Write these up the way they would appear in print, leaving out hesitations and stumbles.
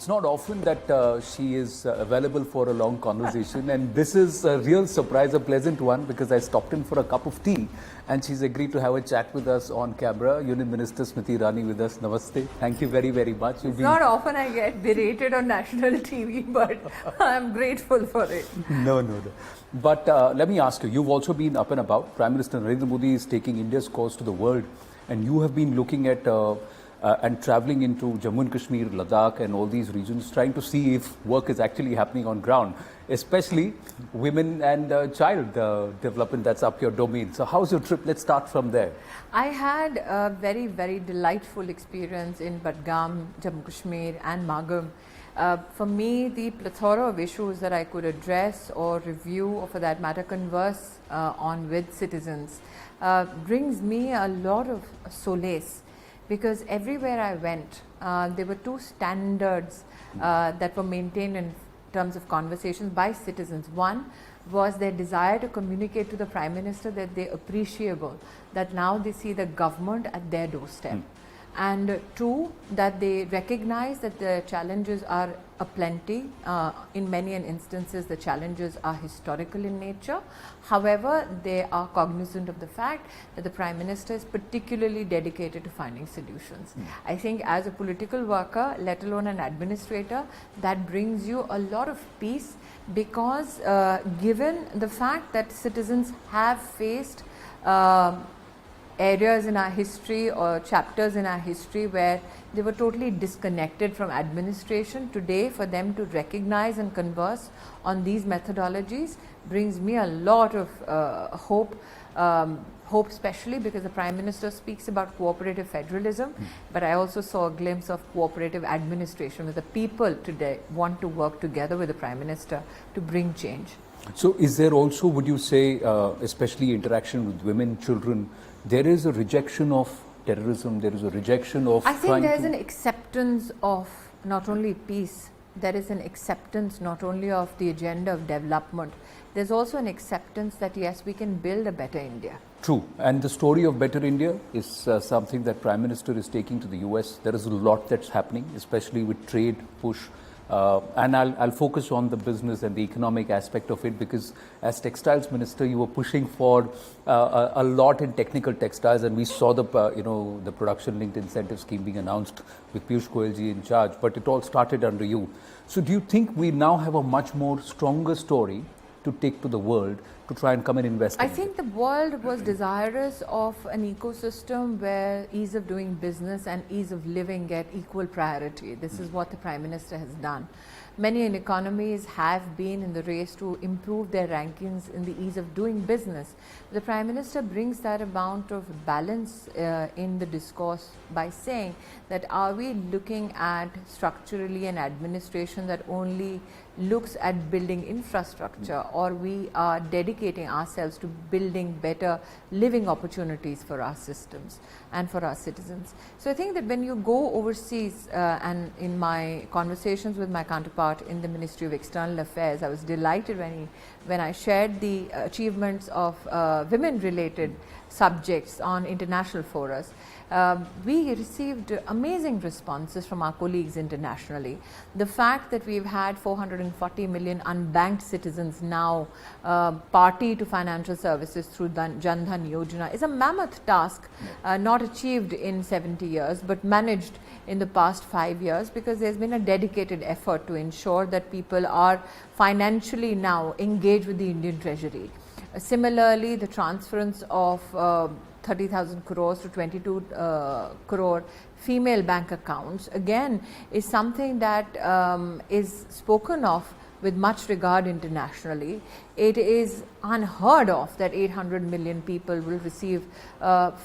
It's not often that she is available for a long conversation, and this is a real surprise, a pleasant one, because I stopped in for a cup of tea and she's agreed to have a chat with us on camera. Union Minister Smriti Irani with us. Namaste. Thank you very, very much. It's not often I get berated on national TV, but I'm grateful for it. No. But let me ask you, you've also been up and about. Prime Minister Narendra Modi is taking India's cause to the world, and you have been looking at and traveling into Jammu and Kashmir, Ladakh and all these regions, trying to see if work is actually happening on ground, especially women and child development. That's up your domain. So how's your trip? Let's start from there. I had a very, very delightful experience in Budgam, Jammu Kashmir and Magam. For me, the plethora of issues that I could address or review, or for that matter converse on with citizens, brings me a lot of solace. Because everywhere I went, there were two standards that were maintained in terms of conversations by citizens. One was their desire to communicate to the Prime Minister that they appreciable, that now they see the government at their doorstep. And two, that they recognize that the challenges are aplenty. In many instances, the challenges are historical in nature. However, they are cognizant of the fact that the Prime Minister is particularly dedicated to finding solutions. I think as a political worker, let alone an administrator, that brings you a lot of peace, because given the fact that citizens have faced areas in our history or chapters in our history where they were totally disconnected from administration, today for them to recognize and converse on these methodologies brings me a lot of hope. Hope especially because the Prime Minister speaks about cooperative federalism, but I also saw a glimpse of cooperative administration, where the people today want to work together with the Prime Minister to bring change. So is there also, would you say, especially interaction with women, children, there is a rejection of terrorism, there is a rejection of... I think there is an acceptance of not only peace, there is an acceptance not only of the agenda of development, there's also an acceptance that yes, we can build a better India. True. And the story of Better India is something that Prime Minister is taking to the US. There is a lot that's happening, especially with trade push. And I'll focus on the business and the economic aspect of it, because as textiles minister you were pushing for a lot in technical textiles, and we saw the the production linked incentive scheme being announced with Piyush Goyal ji in charge, but it all started under you. So do you think we now have a much more stronger story to take to the world to try and come and invest? I think the world was desirous of an ecosystem where ease of doing business and ease of living get equal priority. This is what the Prime Minister has done. Many economies have been in the race to improve their rankings in the ease of doing business. The Prime Minister brings that amount of balance in the discourse by saying that are we looking at structurally an administration that only looks at building infrastructure, or we are dedicating ourselves to building better living opportunities for our systems and for our citizens. So I think that when you go overseas, and in my conversations with my counterpart in the Ministry of External Affairs, I was delighted when I shared the achievements of women related subjects on international forums. We received amazing responses from our colleagues internationally. The fact that we've had 440 million unbanked citizens now party to financial services through Jan Dhan Yojana is a mammoth task, not achieved in 70 years, but managed in the past 5 years, because there's been a dedicated effort to ensure that people are financially now engaged with the Indian Treasury. Similarly, the transference of 30,000 crores to 22 crore female bank accounts again is something that is spoken of with much regard internationally. It is unheard of that 800 million people will receive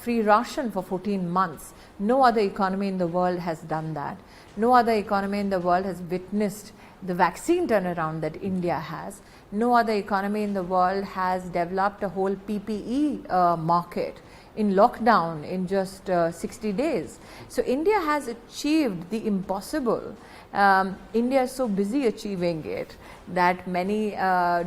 free ration for 14 months. No other economy in the world has done that. No other economy in the world has witnessed the vaccine turnaround that India has. No other economy in the world has developed a whole PPE market in lockdown in just 60 days. So India has achieved the impossible. India is so busy achieving it that many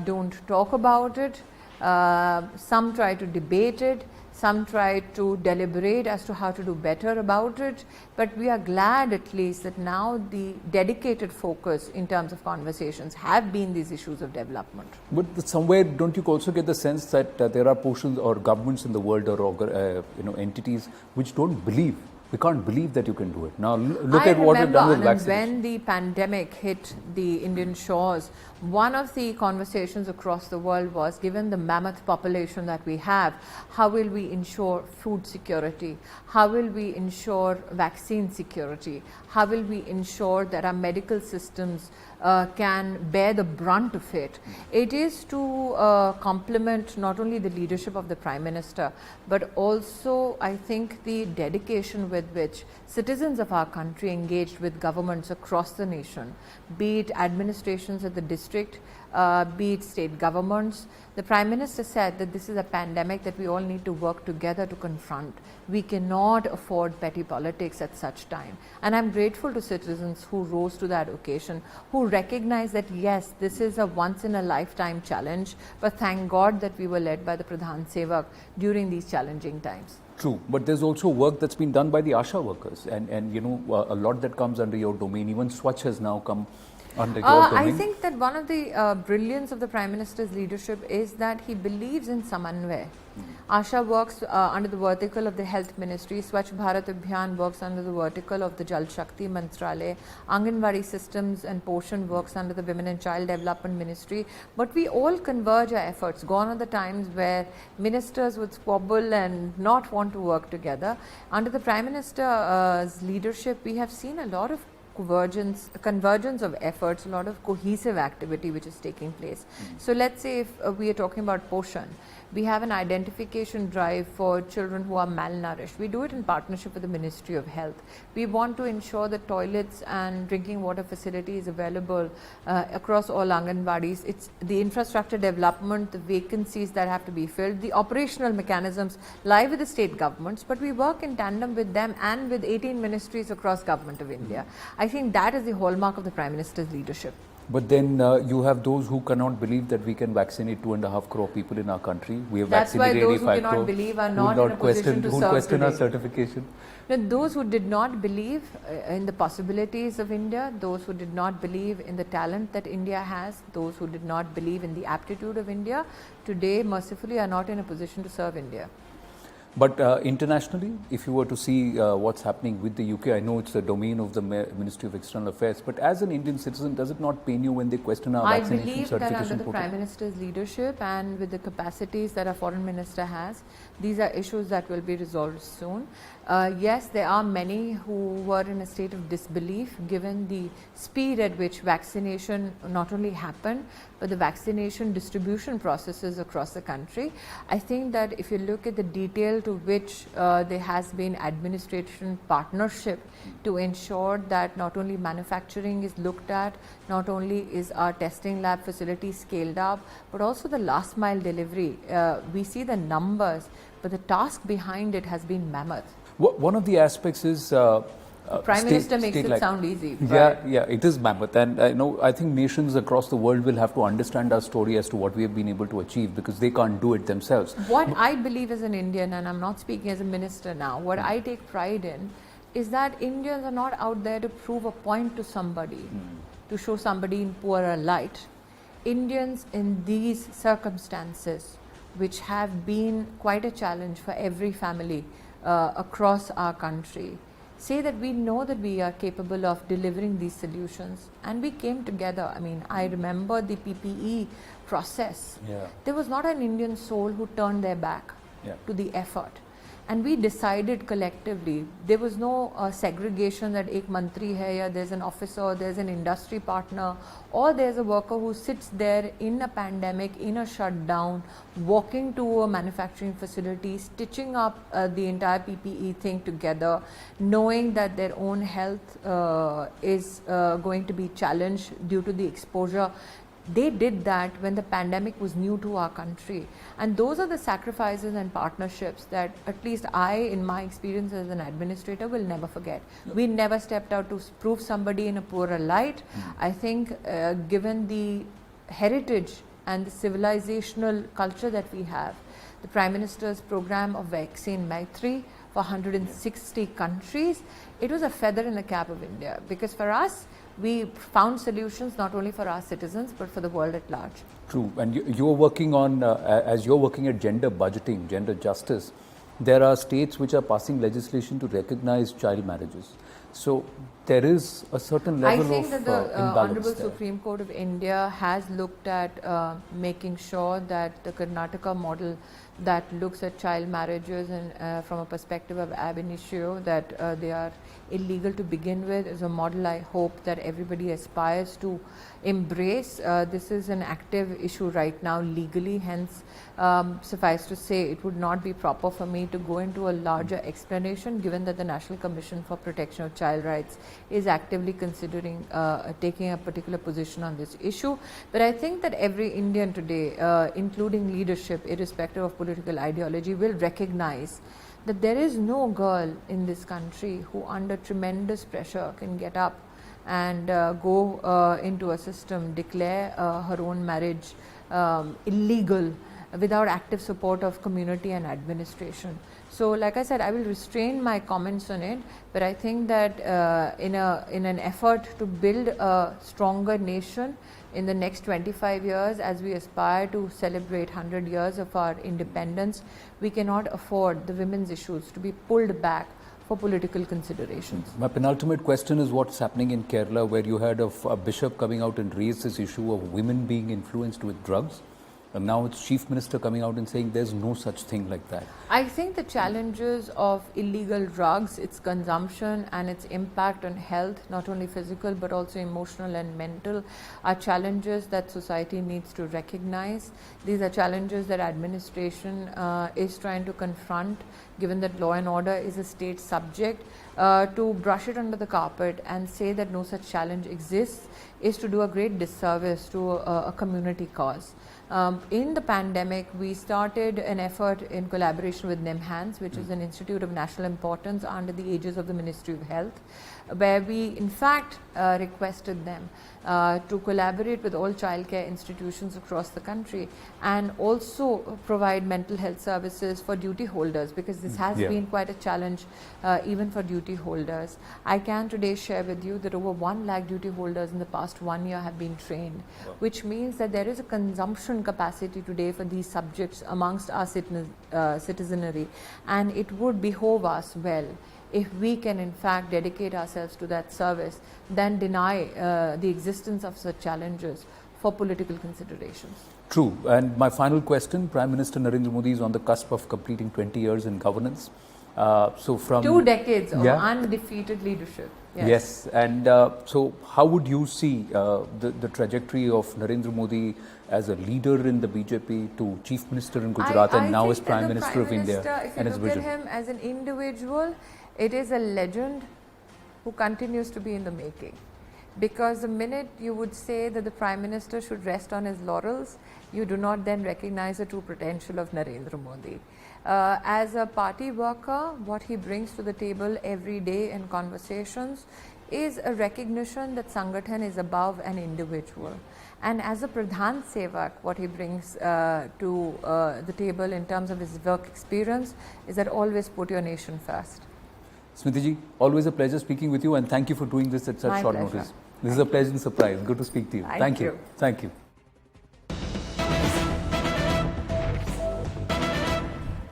don't talk about it. Some try to debate it. some tried to deliberate as to how to do better about it, but we are glad at least that now the dedicated focus in terms of conversations have been these issues of development. But somewhere, don't you also get the sense that there are portions or governments in the world or entities which don't believe? We can't believe that you can do it. Now look at what you've done with vaccination. When the pandemic hit the Indian shores, one of the conversations across the world was, given the mammoth population that we have, how will we ensure food security? How will we ensure vaccine security? How will we ensure that our medical systems can bear the brunt of it? It is to complement not only the leadership of the Prime Minister, but also I think the dedication with which citizens of our country engaged with governments across the nation, be it administrations at the district, be it state governments. The Prime Minister said that this is a pandemic that we all need to work together to confront. We cannot afford petty politics at such time. And I'm grateful to citizens who rose to that occasion, who recognize that yes, this is a once in a lifetime challenge, but thank God that we were led by the Pradhan Sevak during these challenging times. True, but there's also work that's been done by the ASHA workers, and a lot that comes under your domain. Even Swachh has now come under your domain. I think that one of the brilliance of the Prime Minister's leadership is that he believes in Samanvay. ASHA works under the vertical of the Health Ministry, Swachh Bharat Abhiyan works under the vertical of the Jal Shakti Mantralaya, Anganwadi Systems and Poshan works under the Women and Child Development Ministry, but we all converge our efforts. Gone are the times where ministers would squabble and not want to work together. Under the Prime Minister's leadership, we have seen a lot of convergence of efforts, a lot of cohesive activity which is taking place. So let's say if we are talking about Poshan, we have an identification drive for children who are malnourished. We do it in partnership with the Ministry of Health. We want to ensure that toilets and drinking water facilities available across all Anganwadis. It's the infrastructure development, the vacancies that have to be filled, the operational mechanisms lie with the state governments, but we work in tandem with them and with 18 ministries across Government of India. I think that is the hallmark of the Prime Minister's leadership. But then you have those who cannot believe that we can vaccinate 2.5 crore people in our country. We have That's why vaccinated those who 85 cannot crore. believe are not in a position to serve question today. our certification. Now, those who did not believe in the possibilities of India, those who did not believe in the talent that India has, those who did not believe in the aptitude of India, today mercifully are not in a position to serve India. But internationally, if you were to see what's happening with the UK, I know it's the domain of the Ministry of External Affairs, but as an Indian citizen, does it not pain you when they question our vaccination certification? I believe that under the Prime Minister's leadership and with the capacities that our Foreign Minister has, these are issues that will be resolved soon. Yes, there are many who were in a state of disbelief given the speed at which vaccination not only happened, but the vaccination distribution processes across the country. I think that if you look at the detail to which there has been administration partnership to ensure that not only manufacturing is looked at, not only is our testing lab facility scaled up, but also the last mile delivery. We see the numbers, but the task behind it has been mammoth. One of the aspects is Prime Minister makes it sound easy. Yeah, it is mammoth, and I think nations across the world will have to understand our story as to what we have been able to achieve because they can't do it themselves. What I believe as an Indian, and I'm not speaking as a minister now, what I take pride in is that Indians are not out there to prove a point to somebody, to show somebody in poorer light. Indians in these circumstances, which have been quite a challenge for every family across our country, say that we know that we are capable of delivering these solutions, and we came together. I mean, I remember the PPE process. There was not an Indian soul who turned their back to the effort. And we decided collectively, there was no segregation that ek mantri hai, ya there's an officer, there's an industry partner, or there's a worker who sits there in a pandemic, in a shutdown, walking to a manufacturing facility, stitching up the entire PPE thing together, knowing that their own health is going to be challenged due to the exposure. They did that when the pandemic was new to our country, and those are the sacrifices and partnerships that at least I, in my experience as an administrator, will never forget. We never stepped out to prove somebody in a poorer light. I think given the heritage and the civilizational culture that we have, the Prime Minister's program of Vaccine Maitri for 160 countries, it was a feather in the cap of India, because for us, we found solutions not only for our citizens but for the world at large. True, and you're working on, as you're working at gender budgeting, gender justice, there are states which are passing legislation to recognize child marriages. So there is a certain level of I think that the Honorable there. Supreme Court of India has looked at making sure that the Karnataka model that looks at child marriages and from a perspective of ab initio, that they are illegal to begin with, is a model I hope that everybody aspires to embrace. This is an active issue right now legally, hence suffice to say it would not be proper for me to go into a larger explanation, given that the National Commission for Protection of Child Rights is actively considering taking a particular position on this issue. But I think that every Indian today, including leadership, irrespective of political ideology, will recognize that there is no girl in this country who under tremendous pressure can get up and go into a system, declare her own marriage illegal without active support of community and administration. So like I said, I will restrain my comments on it, but I think that in an effort to build a stronger nation in the next 25 years, as we aspire to celebrate 100 years of our independence, we cannot afford the women's issues to be pulled back for political considerations. My penultimate question is what's happening in Kerala, where you had a bishop coming out and raise this issue of women being influenced with drugs. And now it's Chief Minister coming out and saying there's no such thing like that. I think the challenges of illegal drugs, its consumption and its impact on health, not only physical but also emotional and mental, are challenges that society needs to recognize. These are challenges that administration is trying to confront, given that law and order is a state subject. To brush it under the carpet and say that no such challenge exists is to do a great disservice to a community cause. In the pandemic, we started an effort in collaboration with NIMHANS, which is an institute of national importance under the aegis of the Ministry of Health, where we in fact requested them to collaborate with all childcare institutions across the country and also provide mental health services for duty holders, because this has been quite a challenge even for duty holders. I can today share with you that over 1 lakh duty holders in the past 1 year have been trained, which means that there is a consumption capacity today for these subjects amongst our citizenry, and it would behove us well if we can in fact dedicate ourselves to that service than deny the existence of such challenges for political considerations. True. And my final question, Prime Minister Narendra Modi is on the cusp of completing 20 years in governance. So from 2 decades of undefeated leadership. Yes. And so how would you see the trajectory of Narendra Modi as a leader in the BJP to Chief Minister in Gujarat and now as Prime Minister of India and his vision? If you look at him as an individual, it is a legend who continues to be in the making. Because the minute you would say that the Prime Minister should rest on his laurels, you do not then recognize the true potential of Narendra Modi. As a party worker, what he brings to the table every day in conversations is a recognition that Sangathan is above an individual. And as a Pradhan Sevak, what he brings to the table in terms of his work experience is that always put your nation first. Smriti ji, always a pleasure speaking with you, and thank you for doing this at such short notice. This is a pleasant surprise. Good to speak to you. Thank you. Thank you.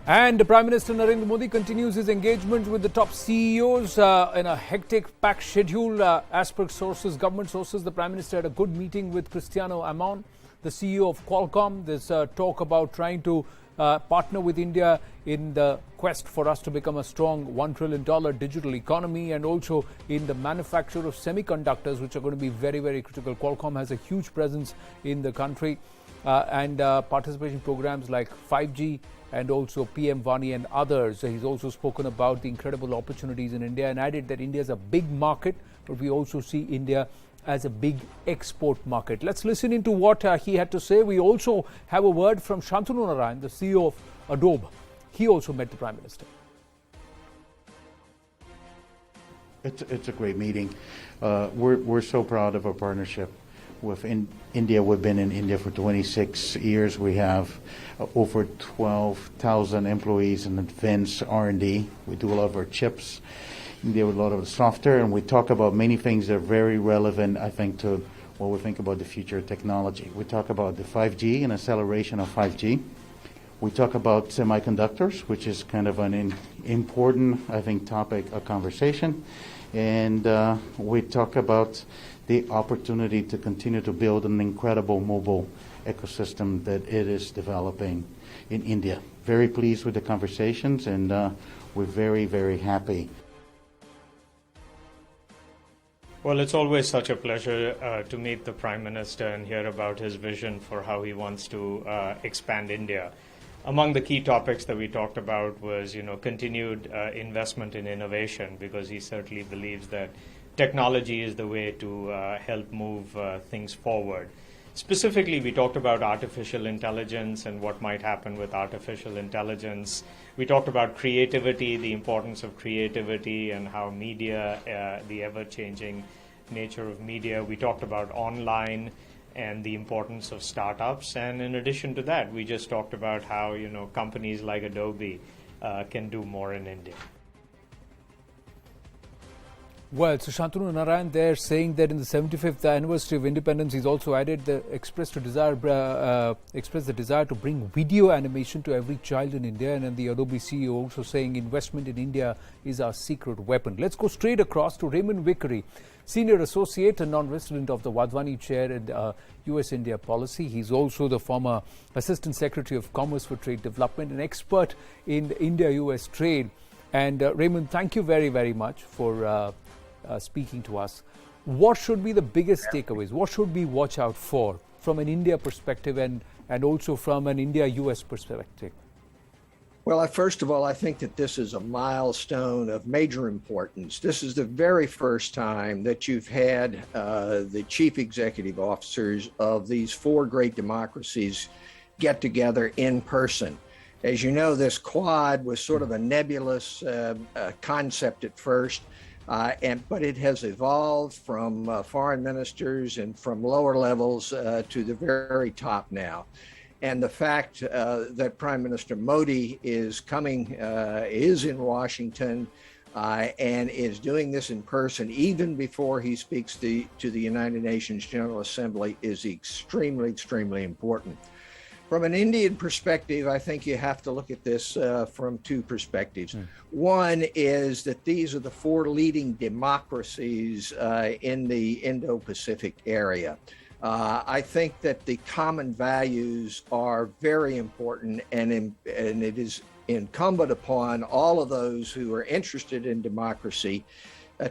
And Prime Minister Narendra Modi continues his engagement with the top CEOs in a hectic, packed schedule. As per sources, government sources, the Prime Minister had a good meeting with Cristiano Amon, the CEO of Qualcomm. There's talk about trying to partner with India in the quest for us to become a strong $1 trillion digital economy, and also in the manufacture of semiconductors, which are going to be very, very critical. Qualcomm has a huge presence in the country and participation programs like 5G and also PM Vani and others. He's also spoken about the incredible opportunities in India and added that India is a big market, but we also see India as a big export market. Let's listen into what he had to say. We also have a word from Shantanu Narayan, the CEO of Adobe. He also met the Prime Minister. It's a great meeting. We're so proud of our partnership. with India. We've been in India for 26 years. We have over 12,000 employees in advanced R&D. We do a lot of our chips. India with a lot of the software, and we talk about many things that are very relevant, I think, to what we think about the future of technology. We talk about the 5G and acceleration of 5G. We talk about semiconductors, which is kind of an important, I think, topic of conversation. And we talk about the opportunity to continue to build an incredible mobile ecosystem that it is developing in India. Very pleased with the conversations, and we're very, very happy. Well, it's always such a pleasure to meet the Prime Minister and hear about his vision for how he wants to expand India. Among the key topics that we talked about was, continued investment in innovation, because he certainly believes that technology is the way to help move things forward. Specifically, we talked about artificial intelligence and what might happen with artificial intelligence. We talked about creativity, the importance of creativity, and how media, the ever-changing nature of media. We talked about online and the importance of startups. And in addition to that, we just talked about how, companies like Adobe can do more in India. Well, so Shantanu Narayan there saying that in the 75th anniversary of independence, he's also expressed the desire to bring video animation to every child in India. And then the Adobe CEO also saying investment in India is our secret weapon. Let's go straight across to Raymond Vickery, Senior Associate and Non-Resident of the Wadhwani Chair at US-India Policy. He's also the former Assistant Secretary of Commerce for Trade Development, an expert in India-US trade. And Raymond, thank you very, very much for speaking to us. What should be the biggest takeaways? What should we watch out for from an India perspective and also from an India-US perspective? Well, first of all, I think that this is a milestone of major importance. This is the very first time that you've had the chief executive officers of these four great democracies get together in person. As you know, this Quad was sort of a nebulous concept at first. But it has evolved from foreign ministers and from lower levels to the very top now. And the fact that Prime Minister Modi is in Washington and is doing this in person even before he speaks to the United Nations General Assembly is extremely, extremely important. From an Indian perspective, I think you have to look at this from two perspectives. One is that these are the four leading democracies in the Indo-Pacific area. I think that the common values are very important, and it is incumbent upon all of those who are interested in democracy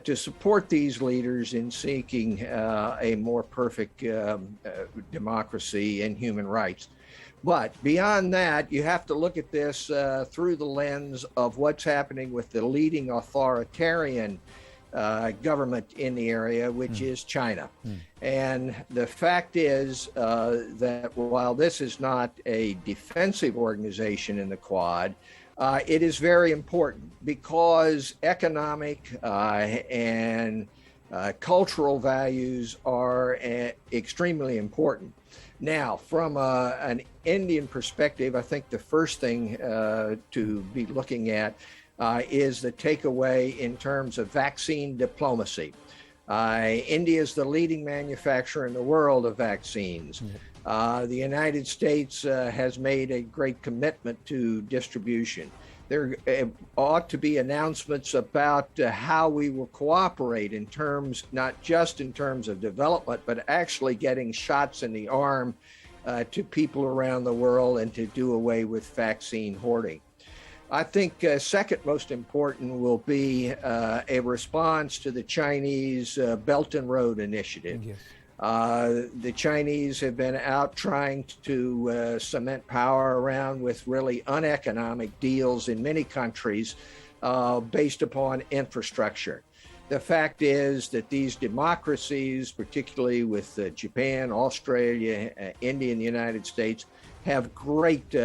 to support these leaders in seeking a more perfect democracy and human rights. But beyond that, you have to look at this through the lens of what's happening with the leading authoritarian government in the area, which is China. And the fact is that while this is not a defensive organization in the Quad, it is very important because economic and cultural values are extremely important. Now, from an Indian perspective, I think the first thing to be looking at is the takeaway in terms of vaccine diplomacy. India is the leading manufacturer in the world of vaccines. The United States has made a great commitment to distribution. There ought to be announcements about how we will cooperate in terms, not just in terms of development, but actually getting shots in the arm to people around the world and to do away with vaccine hoarding. I think second most important will be a response to the Chinese Belt and Road Initiative. Yes. The Chinese have been out trying to cement power around with really uneconomic deals in many countries based upon infrastructure. The fact is that these democracies, particularly with Japan, Australia, India, and the United States, have great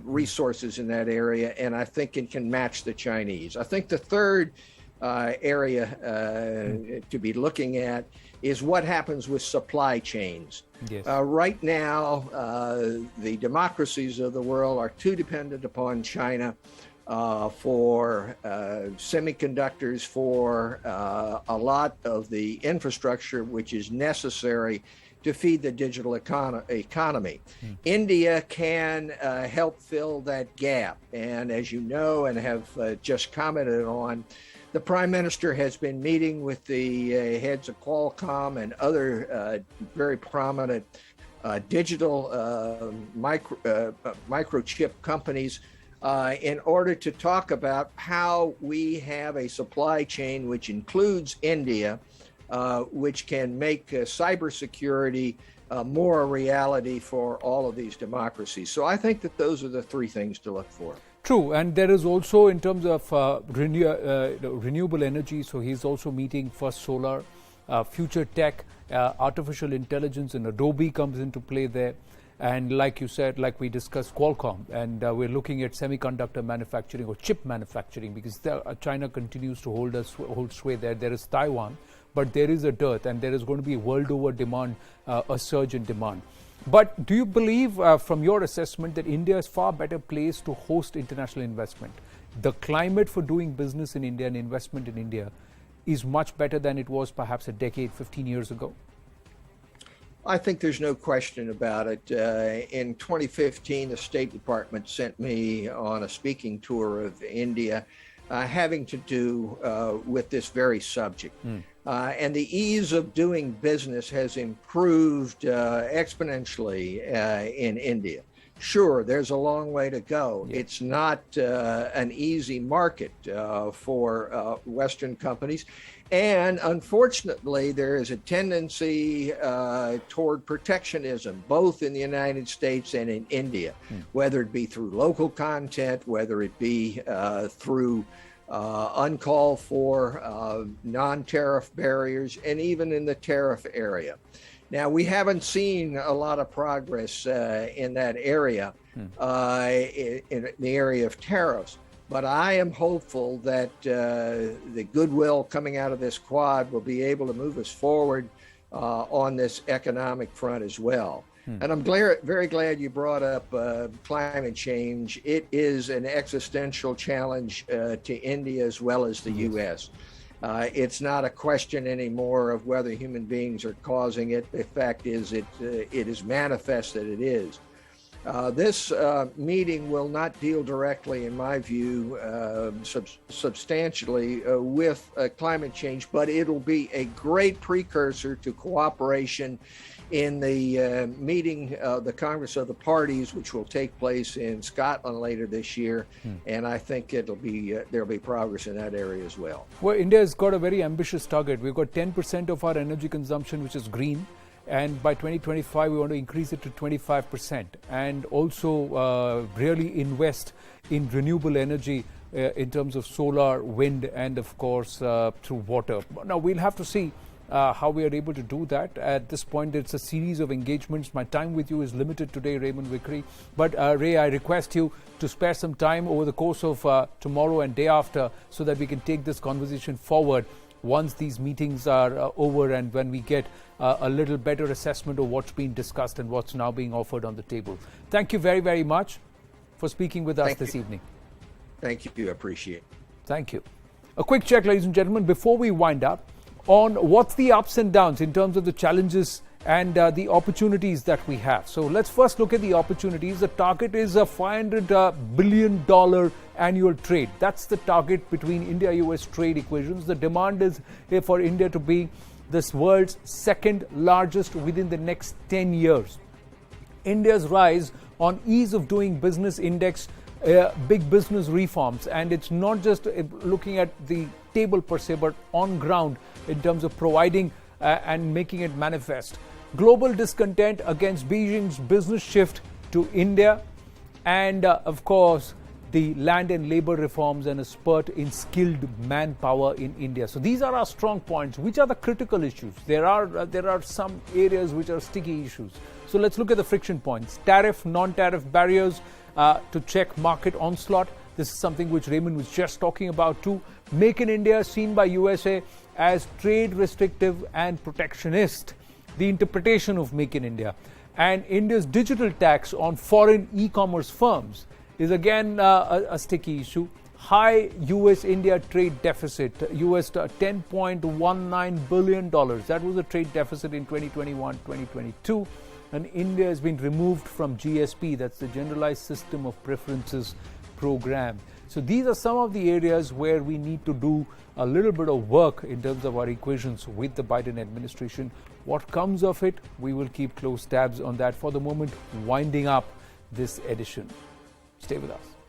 resources in that area, and I think it can match the Chinese. I think the third area to be looking at is what happens with supply chains. Yes. Right now, the democracies of the world are too dependent upon China for semiconductors, for a lot of the infrastructure which is necessary to feed the digital economy. India can help fill that gap. And as you know and have just commented on, the Prime Minister has been meeting with the heads of Qualcomm and other very prominent digital microchip companies in order to talk about how we have a supply chain which includes India, which can make cybersecurity more a reality for all of these democracies. So I think that those are the three things to look for. True, and there is also in terms of renewable energy, so he's also meeting First Solar, future tech, artificial intelligence and Adobe comes into play there. And like you said, like we discussed, Qualcomm, and we're looking at semiconductor manufacturing or chip manufacturing, because China continues to hold sway there. There is Taiwan, but there is a dearth, and there is going to be world over demand, a surge in demand. But do you believe, from your assessment, that India is far better placed to host international investment? The climate for doing business in India and investment in India is much better than it was perhaps a decade, 15 years ago? I think there's no question about it. In 2015, the State Department sent me on a speaking tour of India, having to do with this very subject. And the ease of doing business has improved exponentially in India. Sure, there's a long way to go. Yeah. It's not an easy market for Western companies. And unfortunately, there is a tendency toward protectionism, both in the United States and in India, whether it be through local content, whether it be through uncalled for non-tariff barriers, and even in the tariff area. Now, we haven't seen a lot of progress in that area, in the area of tariffs. But I am hopeful that the goodwill coming out of this Quad will be able to move us forward on this economic front as well. And I'm very glad you brought up climate change. It is an existential challenge to India as well as the U.S. It's not a question anymore of whether human beings are causing it. The fact is, it is manifest that it is. This meeting will not deal directly, in my view, substantially with climate change, but it'll be a great precursor to cooperation in the meeting of the Congress of the Parties, which will take place in Scotland later this year. And I think there'll be progress in that area as well. Well, India has got a very ambitious target. We've got 10% of our energy consumption, which is green. And by 2025, we want to increase it to 25% and also really invest in renewable energy in terms of solar, wind, and of course through water. Now, we'll have to see how we are able to do that. At this point, it's a series of engagements. My time with you is limited today, Raymond Vickery. But Ray, I request you to spare some time over the course of tomorrow and day after so that we can take this conversation forward once these meetings are over and when we get a little better assessment of what's being discussed and what's now being offered on the table. Thank you very, very much for speaking with us this evening. Thank you. I appreciate it. Thank you. A quick check, ladies and gentlemen, before we wind up on what's the ups and downs in terms of the challenges and the opportunities that we have. So let's first look at the opportunities. The target is a $500 billion annual trade. That's the target between India-US trade equations. The demand is for India to be this world's second largest within the next 10 years. India's rise on ease of doing business index, big business reforms, and it's not just looking at the table per se, but on ground in terms of providing and making it manifest. Global discontent against Beijing's business shift to India, and of course the land and labor reforms and a spurt in skilled manpower in India. So these are our strong points. Which are the critical issues? There are some areas which are sticky issues. So let's look at the friction points. Tariff, non-tariff barriers to check market onslaught. This is something which Raymond was just talking about too. Make in India seen by USA as trade restrictive and protectionist. The interpretation of Make in India. And India's digital tax on foreign e-commerce firms is again a sticky issue. High US-India trade deficit, US $10.19 billion. That was the trade deficit in 2021-2022. And India has been removed from GSP, that's the Generalized System of Preferences program. So these are some of the areas where we need to do a little bit of work in terms of our equations with the Biden administration. What comes of it, we will keep close tabs on that. For the moment, winding up this edition. Stay with us.